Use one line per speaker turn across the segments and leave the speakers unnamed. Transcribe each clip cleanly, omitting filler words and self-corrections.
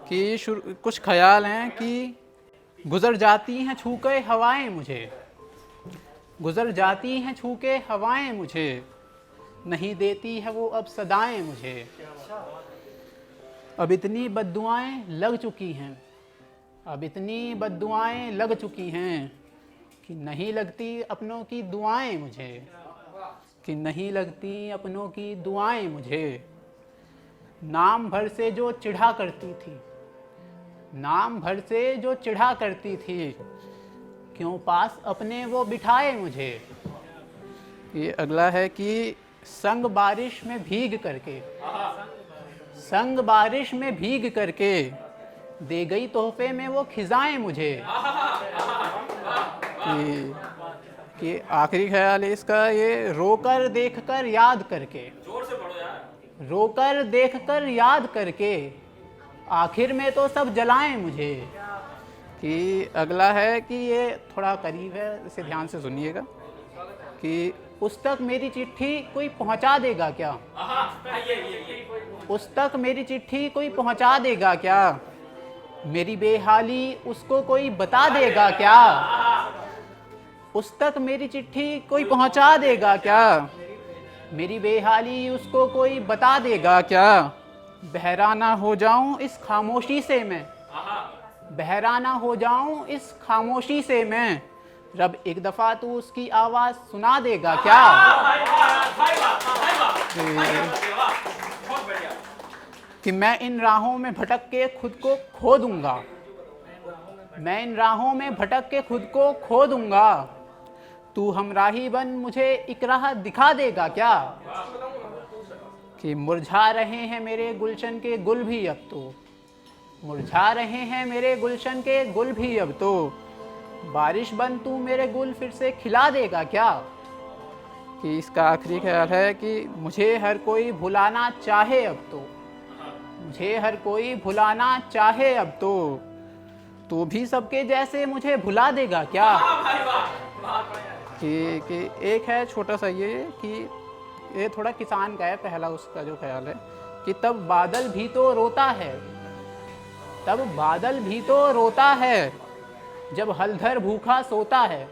कि कुछ ख्याल हैं कि गुज़र जाती हैं छू के हवाएं मुझे, गुज़र जाती हैं छू के हवाएं मुझे, नहीं देती है वो अब सदाएं मुझे। अब इतनी बद्दुआएं लग चुकी हैं, अब इतनी बद्दुआएं लग चुकी हैं कि नहीं लगती अपनों की दुआएं मुझे, कि नहीं लगती अपनों की दुआएं मुझे। नाम भर से जो चिढ़ा करती थी, नाम भर से जो चिढ़ा करती थी, क्यों पास अपने वो बिठाए मुझे। ये अगला है कि संग बारिश में भीग करके, संग बारिश में भीग करके दे गई तोहफे में वो खिजाएं मुझे। कि आखिरी ख्याल है इसका ये, रोकर देखकर याद करके,
जोर से पढ़ो यार।
रोकर देखकर याद करके आखिर में तो सब जलाएं मुझे। कि अगला है कि ये थोड़ा करीब है, इसे ध्यान से सुनिएगा। कि उस तक मेरी चिट्ठी कोई पहुंचा देगा क्या, उस तक मेरी चिट्ठी कोई पहुंचा देगा क्या, मेरी बेहाली उसको कोई बता देगा क्या, उस तक मेरी चिट्ठी कोई पहुंचा देगा क्या, मेरी बेहाली उसको कोई बता देगा क्या। बहरा ना हो जाऊं इस खामोशी से मैं, बहरा ना हो जाऊं इस खामोशी से मैं, रब एक दफ़ा तू उसकी आवाज़ सुना देगा क्या। कि मैं इन राहों में भटक के खुद को खो दूंगा, मैं इन राहों में भटक के खुद को खो दूंगा, तू हमराही बन मुझे एक राह दिखा देगा क्या। कि मुरझा रहे हैं मेरे गुलशन के गुल भी अब तो, मुरझा रहे हैं मेरे गुलशन के गुल भी अब तो, बारिश बन तू मेरे गुल फिर से खिला देगा क्या। कि इसका आखिरी ख्याल है कि मुझे हर कोई भुलाना चाहे अब तो, मुझे हर कोई भुलाना चाहे अब तो भी सबके जैसे मुझे भुला देगा क्या। कि एक है छोटा सा ये कि ये थोड़ा किसान का है, पहला उसका जो ख्याल है कि तब बादल भी तो रोता है, तब बादल भी तो रोता है, जब हलधर भूखा सोता है।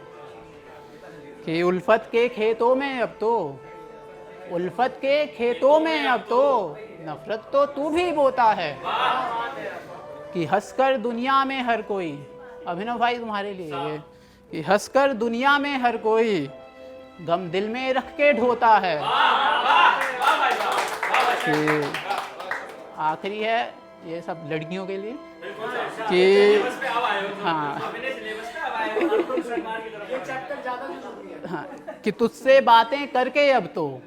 कि उल्फत के खेतों में अब तो, उल्फत के खेतों में अब तो नफरत तो तू भी बोता है। कि हंसकर दुनिया में हर कोई, अभिनव भाई तुम्हारे लिए ये, कि हंसकर दुनिया में हर कोई गम दिल में रख के ढोता है। कि आखिरी है ये सब लड़कियों के लिए कि हाँ, हाँ कि तुझसे बातें करके अब तो,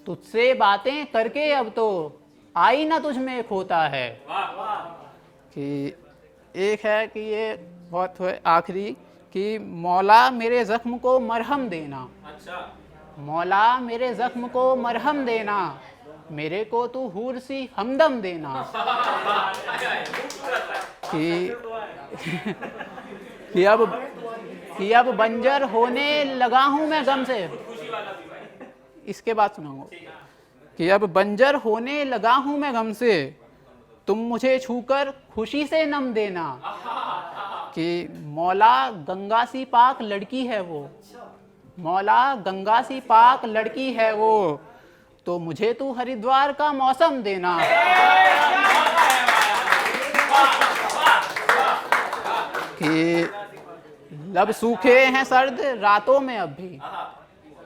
तुझसे बातें करके अब तो आई ना तुझ में खोता है। कि एक है कि ये बहुत आखिरी कि मौला मेरे ज़ख्म को मरहम देना, मौला मेरे ज़ख्म को मरहम देना, मेरे को तू हूर सी हमदम देना। कि अब बंजर होने लगा हूँ मैं गम से, इसके बाद सुनाऊंगा। कि अब बंजर होने लगा हूँ मैं गम से, तुम मुझे छूकर खुशी से नम देना। कि मौला गंगा सी पाक लड़की है वो, मौला गंगा सी पाक लड़की है वो, तो मुझे तू हरिद्वार का मौसम देना। कि लब सूखे हैं सर्द रातों में अब भी,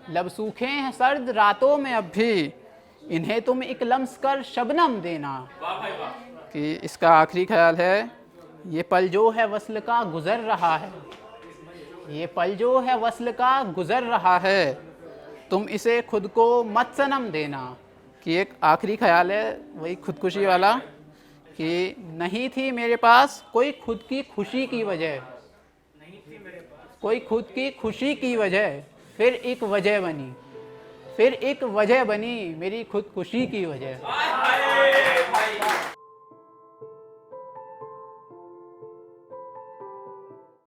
लब सूखे हैं सर्द रातों में अब भी, इन्हें तुम एक लम्स कर शबनम देना। कि इसका आखिरी ख्याल है ये पल जो है वस्ल का गुजर रहा है, ये पल जो है वस्ल का गुजर रहा है, तुम इसे खुद को मत सनम देना। कि एक आखिरी ख्याल है वही खुदकुशी वाला कि नहीं थी मेरे पास कोई खुद की खुशी की वजह, कोई खुद की खुशी की वजह, फिर एक वजह बनी, फिर एक वजह बनी मेरी खुदकुशी की वजह।